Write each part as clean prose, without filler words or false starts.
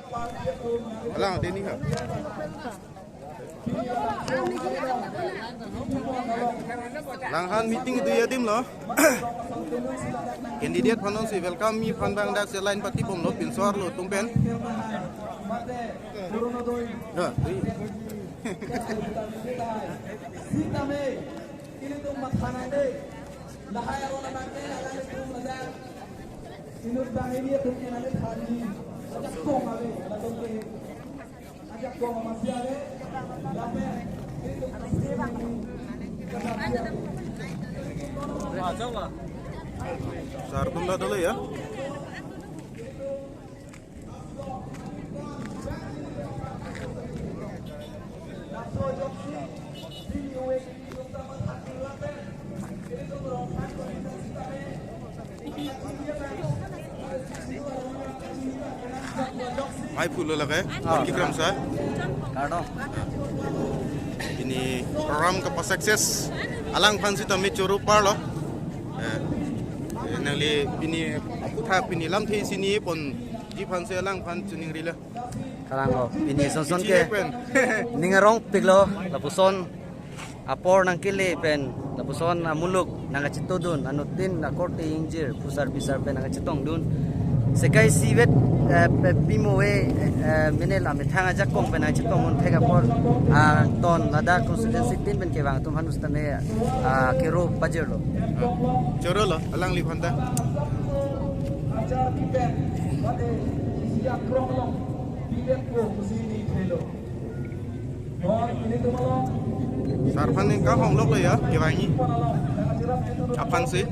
Alang ada ni kan? Langhan meeting itu ya tim loh. Candidate panon si welcome mi pan bang dak selain parti pom lo pin soar lo tumpen. Dah. Sar tunda dulu ya. Hai full lagi, bagi gram saya. Ini program kepas sukses. Alang fansi tamit curu par loh. Nali ini aku tak ini lam thi sini pun di fansi alang fan cuning rila. Karang lo ini son ke ningarong piglo lapuson apor nang kili pen lapuson muluk nang cito dun anutin na korte injir pusar pisar pen nang citong dun sekai siwet pimowe menel amit hanga jakong pen nang citong mun thega por ton lada constituency tin pen ke bang tum hanus tane kero bajer lo Coro lo alang li phanta. Sarpan yang kau honglok lo ya, kiwangi. Apaan sih?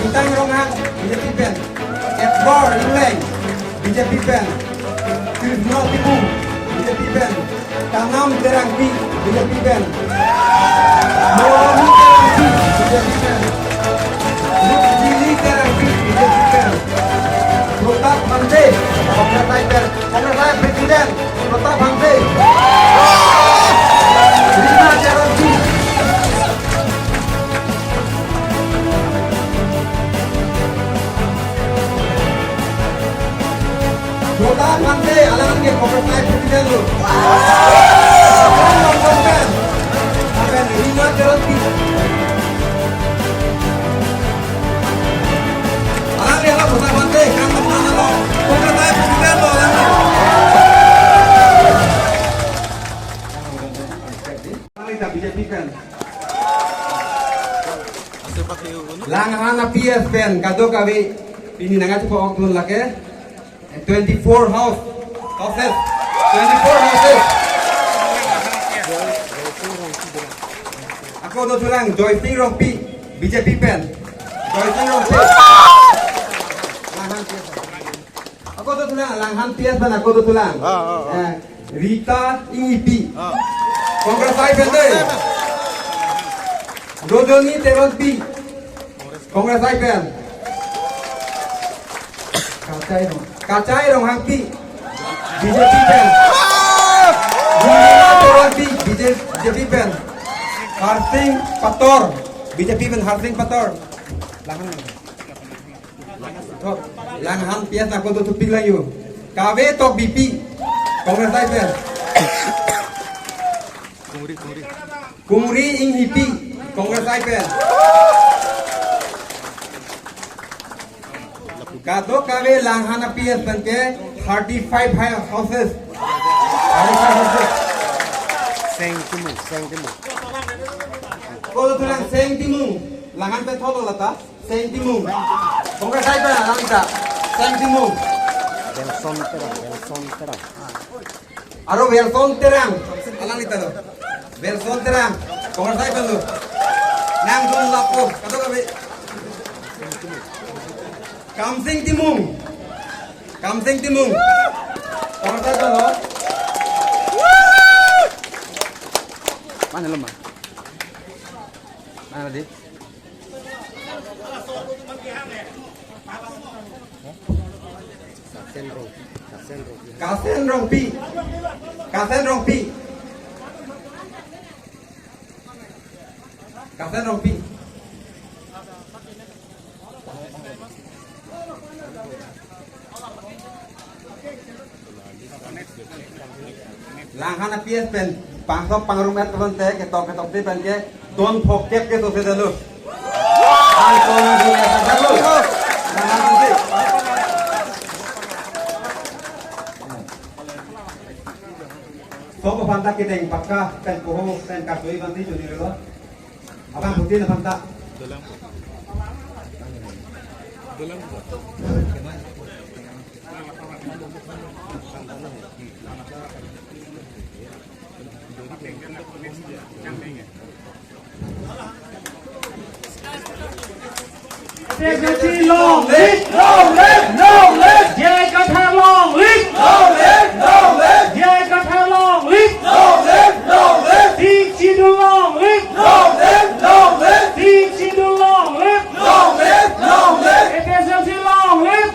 Bintang Ronghang BJP Pen, Edward Inleng BJP Pen, Kirno Tibung BJP Pen, Tanam Terangpi BJP Pen, Mohi Terangpi BJP Pen, Jili Terangpi BJP Pen, Protap Bangde Kongres Presiden Protap Bangde, Rima Terangpi. Protap Bangde alangan ke Kongres Presiden lu. Akan Rima Terangpi. Alang dia lah pen kado kawi ini nangat po okdun lake 24 houses 24 houses ako do tulang Joy Sing Rong Pi BJP pen Joy Sing Rong Pi ako do tulang langhan pias ban ako do tulang Rita Ingipi Congress ay pen deh Rodoni Teron Pi Congress ay pen Kacai dong Hangpi BJP pen Bumina Teron Pi BJP pen Harsing Pator BJP pen Harsing Pator Langhan pias aku tutup ping layu KW Tok BP Congress ay pen Kumuri Ing Hipi Congress ay pen Kato kawe langhan PS pen ke 35 houses 35 houses Seng timu. Kodo tulang Seng Timung langhan pen tholo lata Seng Timung Congress ay pen alang kita Seng Timung Belson terang. Aro Belson terang alang kita lo Belson terang Congress ay pen lo Nang dun lapo kato kawe Kamsing Timung Congress ay pen lo Mana lemah? Mana di? Kasen Rong Pi Kasen Rong Pi Langhan PS pen pangsop pangrumet kon te ketok ti pen ke don phokep ke to se dalu ai ko na di na dalu langhan ti sopo panta ke deng pakka pen ko pen ka soi banti juni lo abang putih na panta Long live! Jai Katha long live! Jai Katha long live! Teach Chindu long live! Teach Chindu long live! FSLC long live!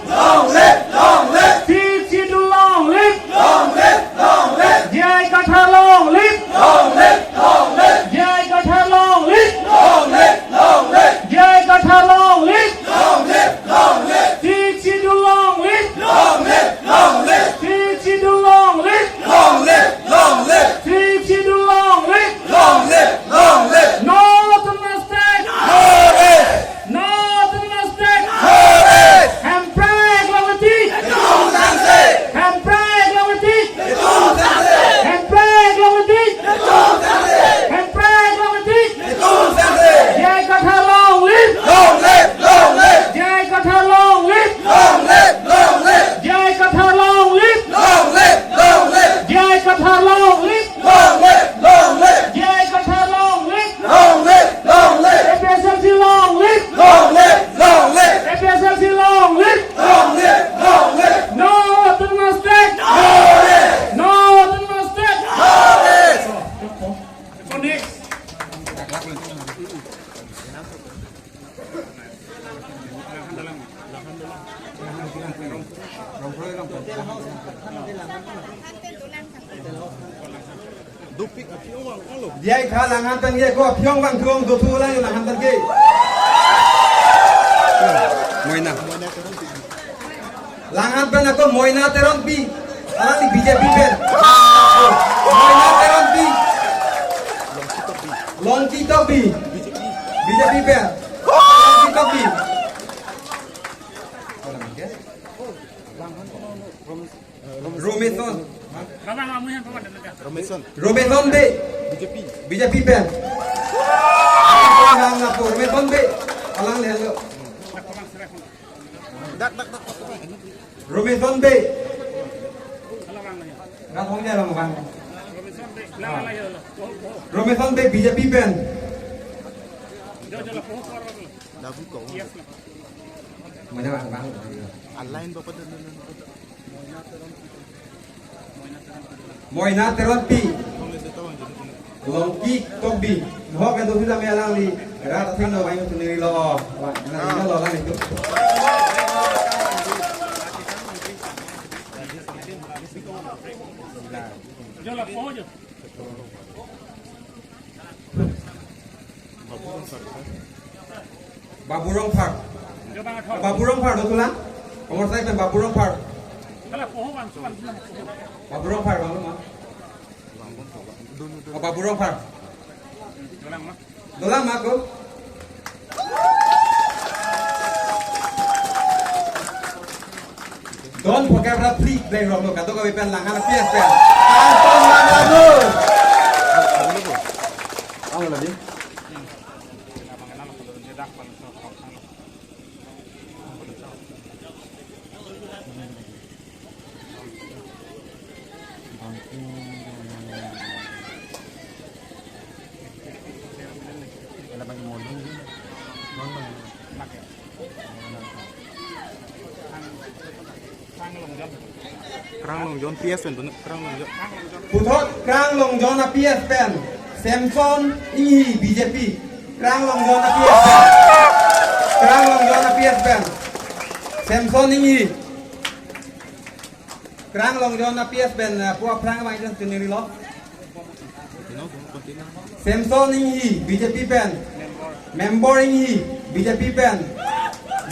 Teach Chindu long live! Jai Katha long live! Jai Katha long live! Jai Katha long live! Teach Chindu long live! Teach Chindu long live! Teach Chindu long live! Northern mistake! Northern mistake! Handbrake Lawati! Handbrake Lawati! Handbrake Lawati! Handbrake Lawati! Jai Katha long live! Jai Katha long live! Jai Katha long live! Jai Katha long live! Jai Katha long live! FSLC long live! FSLC long live! Northern mistake! Northern mistake! So next. Jai Kha langhan pen ge ko phiong bang thuong do thu la langhan pen ge Moina langhan pen ako Moina Teron Pi alang ni BJP pen Moina Teron Pi Longki Topi BJP pen Longki Topi Romeson Romeson B BJP pen Romeson B alang le lo dak dak dak. Robinson B. Ra thong nha là một vàng. Robinson B BJP pen. Dapat kau. Mana bang bang. Online bapak tu. Moina Teron P. Longki Tobi. Hok itu sudah melang di. Ra ta thing no bang sendiri lo. Nah, lo lang itu. Baburong Park. Baburong Park betul lah? Nomor saya kan Baburong Park. Baburong Park bang mah. Oh, Baburong Park. Dolang mah aku. Don't forget to please play wrong look. Kata kau ipan langan PS pen. Anton Langlabu. Apa lagi? Kerang long John PS tu, kerang long John. Putot Krang Long John PS pen. Samson ini BJP. Krang Long John PS pen. Krang Long John PS pen. Samson ini. Krang Long John PS pen. Puak perang apa itu sendiri lo? Samson ini BJP pen. Member ini BJP pen.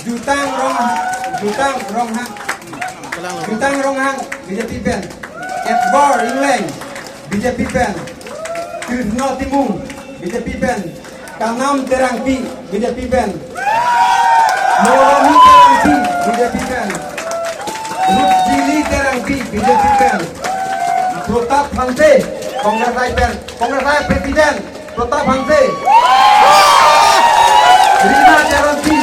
Jutang rong hang. Jutang rong hang BJP pen. Edward England BJP pen. Krishna Timung BJP pen. Kanam Terangpi BJP pen. Moromi Terangpi BJP pen. Rupjili Terangpi BJP pen. Pratap Hanse Kongres pen. Kongres saya Presiden Pratap Hanse. Rina Terangpi.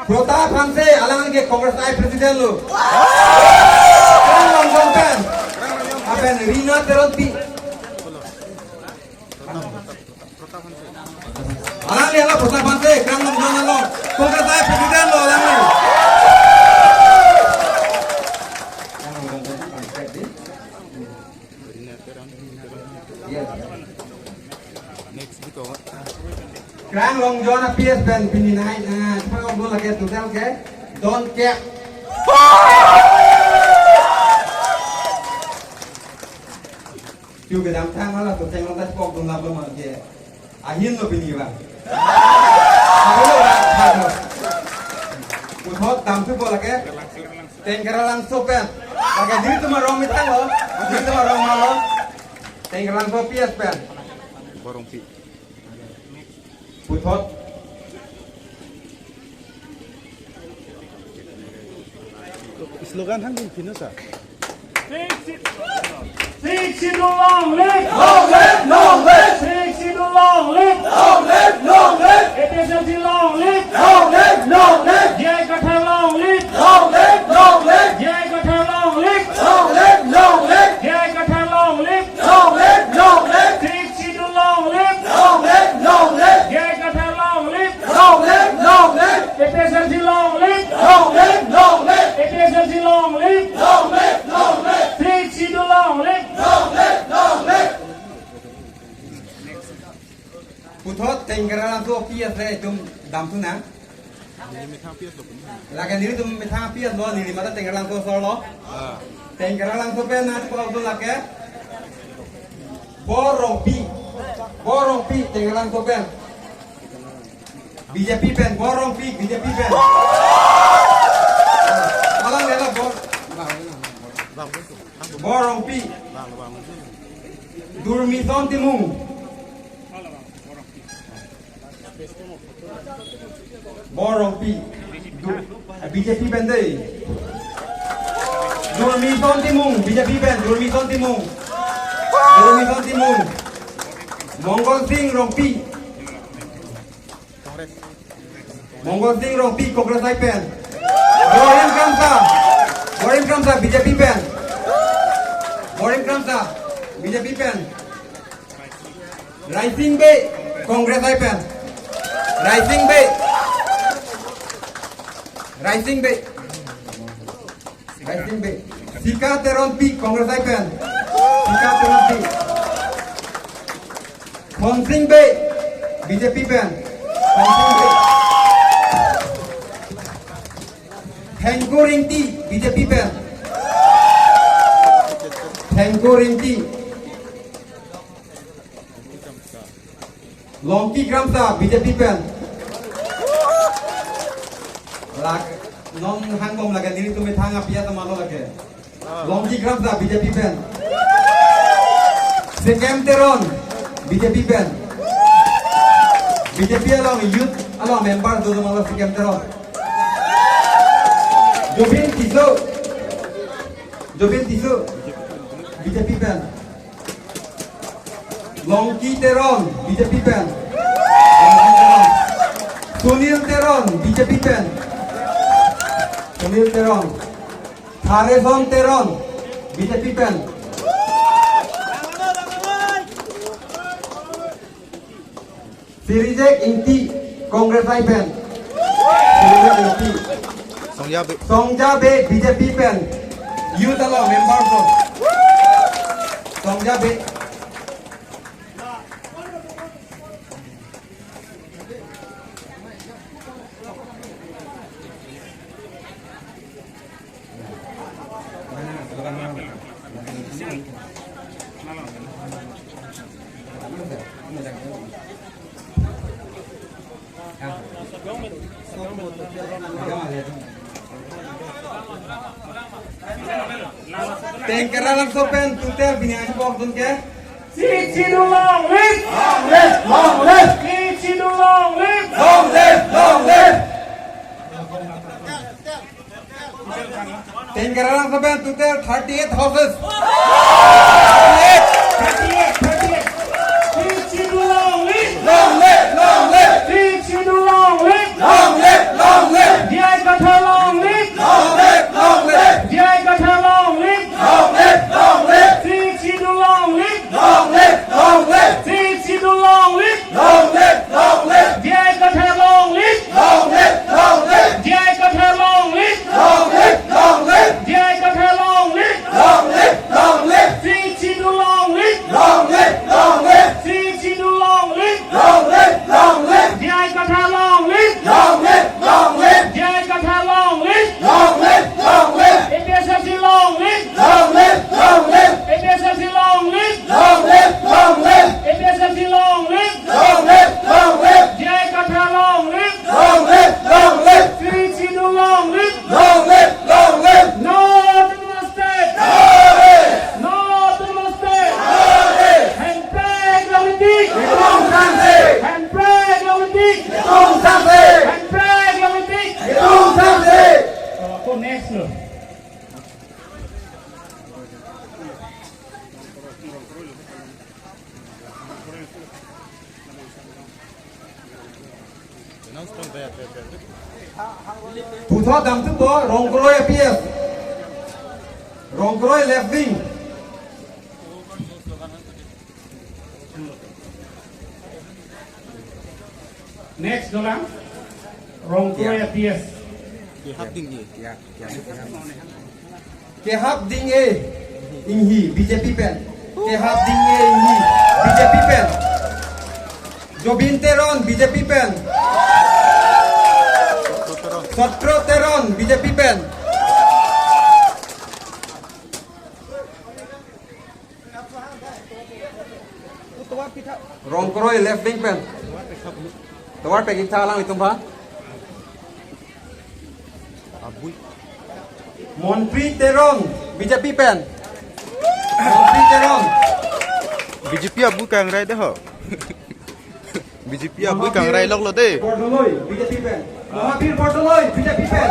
Pratap Hanse alangan ke Kongres saya Presiden lu. Krang Long John pen. Apa Rina Terangpi. Alang lihat lah Pratap Hanse Krang Long John lo. Kongres saya Presiden lo alang ni. Next week kau. Krang Long John PS pen pininai. Cepat kau dulu lagi tu sel ke. Don't care. Cuma dalam tang lah tu tengok tak kau belum lalu mah ke. Ahin lo pini bang. Aku lo bang. Putot tam tu boleh ke. Tengkara langsung pen. Lagi diri tu mah rong mitang lo. Diri tu mah rong malo. Tengkara langsung PS pen. Borong pi. Putot. Slogan hang din pinasa. Six to long live! Long live, long live, Six to long live! long live, long live, It is a long live! long live, long live, Jai Katha long live! long live, long live, Jai Katha long live! long live, long live, Jai Katha long live! long live, long live, Six to long live! long live, long live, Jai Katha long live! long live, long live, It is a long live! long live, long live, It is a long live! long live, long live, Six to long live! long live, long live. Putot tengkara langsung PS le tum dam tu nang. Ini mitang PS tu. Lagi diri tum mitang PS lo ni mata tengkara langsung solo. Tengkara langsung pen nanti kau tu lagi. Borong pi tengkara langsung pen. BJP pen borong pi BJP pen. Alang dia lah borong pi. Durmison Timung. Borong pi. BJP pen deh. Durmison Timung BJP pen Durmison Timung. Mongol Singh Rongpi. Mongol Singh Rongpi Congress IPN. Borim Kramsa BJP pen. Borim Kramsa BJP pen. Rising Bay Congress IPN. Rising Bay. Rising Bay. Rising Bay. Sika Teron P Congress IPN. Sika Teron P. Khonsing Bay BJP pen. Khonsing Bay. Thengko Ringti BJP pen. Thengko Ringti. Longki Kramsa BJP pen. Lag non hangom lage diri tumi thanga pia tamalo lage. Longki Kramsa BJP pen. Sekem Teron BJP pen. BJP along youth along member do tamalo Sekem Teron. Jobin Tiso BJP pen. Longki Teron BJP pen. Sunil Teron BJP pen. Sunil Teron. Thareson Teron BJP pen. Sirijek Inti Congress pen. Sirijek Inti. Songjabe BJP pen. Youth along member of Songjabe. Tengkera langsung pen tutel bini aja bok ke. Chidu long live. Long live, long live, Chidu long live. long live, long live. Tengkera langsung pen tutel 38 houses. 38. Chidu long live. Long live, long live, Chidu long live. long live, long live, Jai Katha long live. long live, long live, Jai Katha long live. long live, long live, Chidu long live. long live, long live, Chidu long live. long live, long live, Jai Katha long live. long live, long live, Jai Katha long live. long live, long live, Jai Katha long live. long live, long live, Chidu long live. long live, long live, Chidu long live. long live, long live, Jai Katha long live. long live, long live, Jai Katha long live. long live, long live, APSFC long live. long live, long live, APSFC long live. long live, long live, APSFC long live. long live, long live, Jai Katha long live. long live, long live, Chidu long live. long live, long live, North Namaste. North Namaste. Handbrake Lavitik. Tung Sanse, Handbrake Lavitik. Tung Sanse, Handbrake Lavitik. Tung Sanse. Ako next no. Putho dam tu bo Rongkroi APS. Rongkroi left wing. Next dolang. Rongkroi APS. Kehap ding A Inghi BJP pen. Kehap ding A Inghi BJP pen. Jobin Teron BJP pen. Satro Teron BJP pen. Rongkroi left wing pen. Tawar pe kita lang itum ba? Montri Teron BJP pen. Montri Teron. BJP abu kang rai dah. BJP abu kang rai lok lo deh. Bordoloi BJP pen. Mahabir Bordoloi BJP pen.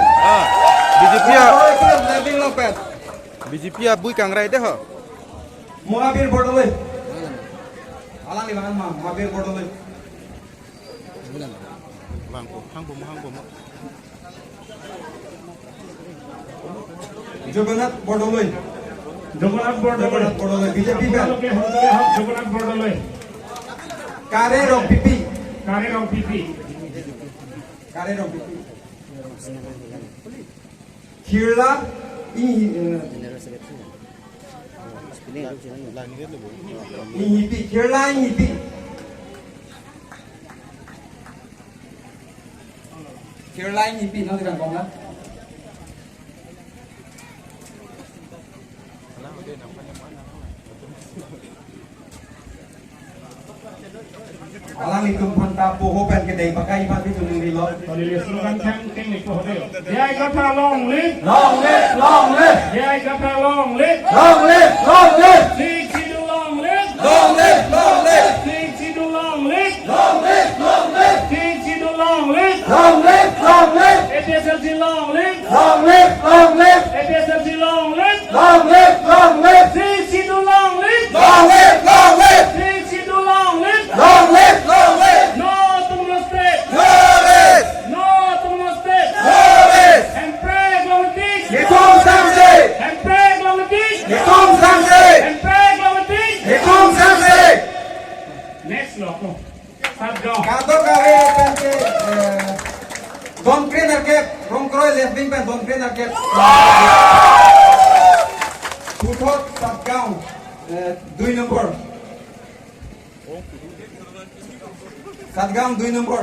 BJP Bordoloi left wing long pen. BJP abu kang rai dah. Mahabir Bordoloi. alang di mana mah mabir bodoh lagi bangku hang bom Jagannath bodoh lagi Jagannath Bordoloi. bodoh lagi BJP kan Jagannath Bordoloi. kare rong pipi Kare rong pipi. Kirla ini hipi Kirla ini hipi Kirla ini hipi nanti kan kong lah alang itu mantap boho pen kedai pakai ipan itu nilai Tadi slogan teknik pohon. Jai kata long live. Long live, long live, Jai kata long live. long live, long live, Sing Sidu long live. long live, long live, Sing Sidu long live. long live, long live, Sing Sidu long live. long live, long live, APSLC long live. long live, long live, APSLC long live. long live, long live, Sing Sidu long live. long live, long live, Sing Sidu long live. long live, long live, No to mistake. long live, No to mistake. long live. And pray Glamatik. Hitung sampai, And pray Glamatik. hitung sampai, And pray Glamatik. hitung sampai. Next lock. Start go. Kato kare pen ke Don Trainer ke Rong Kroy left wing pen Don Trainer ke Putot Satgaon 2 nombor Satgaon 2 nombor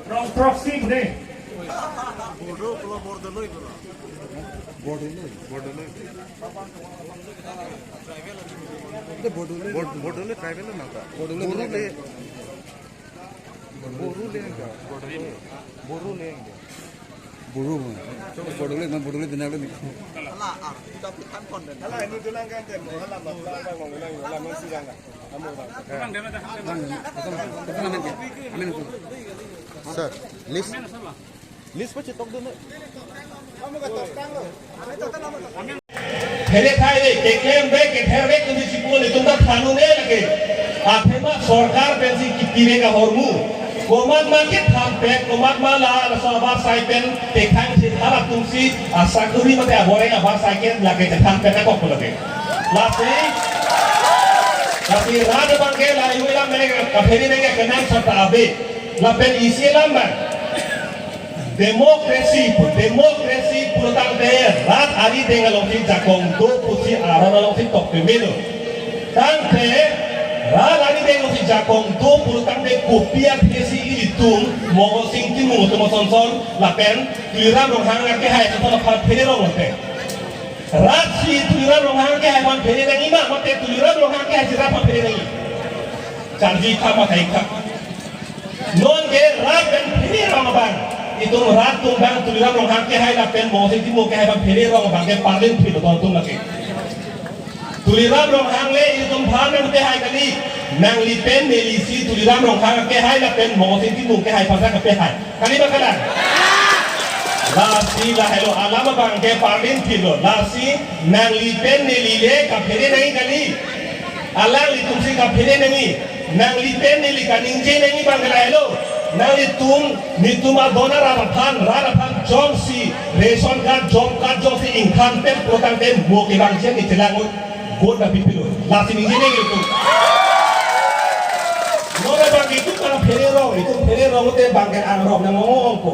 Wrong proxy today. बोर्डोले tribal ना का बोरूले बोरूले दिन sir list पछि तक दो Hele thai de keklem de ke therbe kundi sipol itu tak thanu ne lage aphema sarkar pensi kitire ka hormu komat ma ke tham pe komat ma la sabab sai pen tekhang se thara tumsi asakuri mate abore na bar sai ke lage te tham pe na ko lage lasi rad bangke la yuila mene ka pheri ne ke kanam sata abe la pen isi lamban Demokrasi purutang daya rat ari dengan longsi jakong do pusi arana longsi tok pemenu. Tang te rat ari dengan longsi jakong do purutang daya kopia tesi itung mogo singki mungu tumo sonson lapen tuliran ronghang ke hai setelah lepas pede rong lote. Rat si tuliran ronghang ke hai man pede nangi mak mate tuliran ronghang ke hai jirap man pede nangi. Janji kama hai kak. Non ke rat ben pede rong bang. Itu rat tumbang tuliran ronghang ke hai lapen mo sing timo ke hai bang pede rong bang ke parlin phi do tung lagi tuliran ronghang le itu bhan me ke hai kali nang li pen ne li si tuliran ronghang ke hai lapen mo sing timo ke hai pasang ke hai kali bakalan la si la hello alama bang ke parlin phi do la si nang li pen ne li le ka pede nahi kali alang li tumsi ka pede nahi nang li pen ne li ka ningje nahi bang la hello Nang nitum adona raraphan jom si ration card jom si income pen protang pen mo ke bang chen itelangon god na pipilo lasi ningi ne gitu nora bang itu kan ferero te bang ke ang rong na ngong ko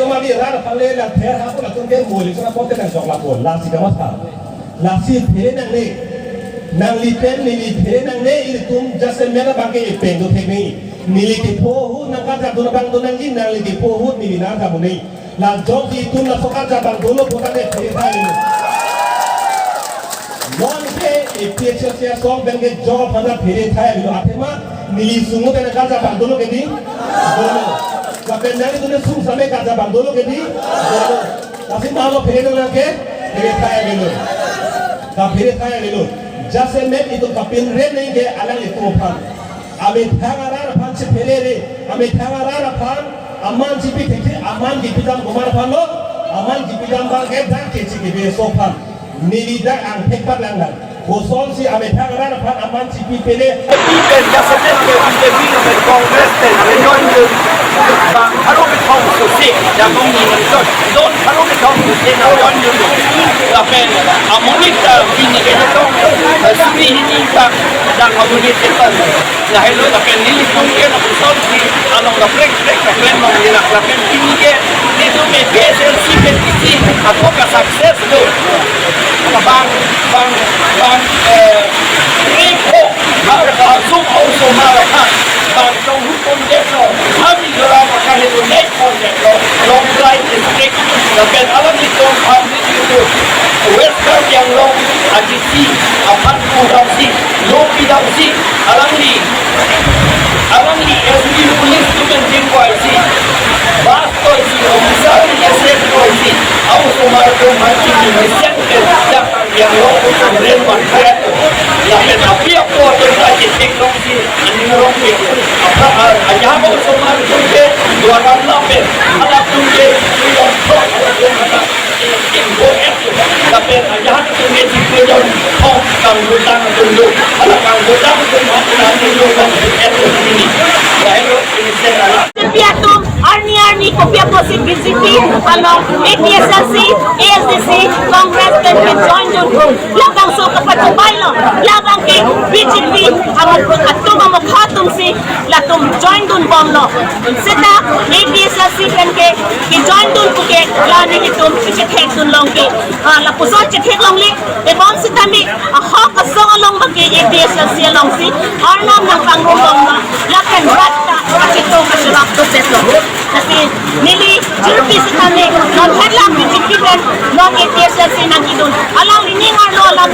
kumali raraphan le la ther ha ko la tung pen mo li sa pote nang jok la ko lasi ka masa lasi phe nang ne nang li pen ni phe nang ne itum just mera bang ke pen do thek nei Niliti pohut nang kaca duna bang duna ngin nang niliti pohut nili nang kamu nih. La jom itu na sokaca bang dulu bukan deh cerita ini. Non ke ipiecer sia song bang ke jom pada cerita ini. Apa mah nili sungut nang kaca bang dulu ke di. Dulu. Tapi nang itu sung sampai kaca bang dulu ke di. Dulu. Tapi malu cerita lagi cerita ini dulu. Tapi cerita ini dulu. Jasa met itu kapin red nih ke alang itu apa? Amit hangaran pan si pelere, amit hangaran pan aman si pikir, aman di bidang kumar pan lo, aman di bidang bangkai dan kecik di besopan, nilida ang hekpat langgan, Huson si Amerika karena pan aman si PPD. Bibeln, jag försöker inte vinna med kongresen, men jag är ju... Har de betalt så segt, jag går in i det. De har de betalt så segt, och jag är ju... Men amonita vinner det då. Suri ini tak dan amonita kan. Nah, hello tapi ini mungkin aku sorti, anong na break na plan mo nila klapen ini ke. Itu me PSLC petisi ako ka success do. Bang Rico, Zoom also marahan. Bang trong hukum dito, kami dalam akan itu naik project long flight district. Dan alam itu kami itu Western yang long AGC, apat kurang si, long bidang si, alam ni SB police tu menjengko si. Basto si, officer SF si, aku semua tu macam ni mesti yang long untuk renwan kaya. Yang tapi aku tu lagi teknologi, ini orang ni. Apa ayah aku semua tu je, dua orang lapar, alat tu je, yang pro, tapi ayah tu ni jika yang kau kang gudang tunduk, alat kang gudang tunduk nanti lu kang itu ini. Lalu ini saya. Piatum, Arni, Kopia Posit, BCP, APSLC, ASDC, Congress, dan join doon. Labang so kapatubay lang. Labang kay BCP, atum ang maghatum si latum join doon bom no. Sita, APSLC kan kay join doon po kay lani itum chikhek doon lang kay. Lapuson chikhek lang li. Ebon sita mi, hawk kasong along magkay APSLC along si. Arnam ng panggulong na. Lakan rata, pakito kasulak to setlo. Kasi nili jerpi si kami non headlock BCP kan non APSLC nang idun. Alang liningar no alam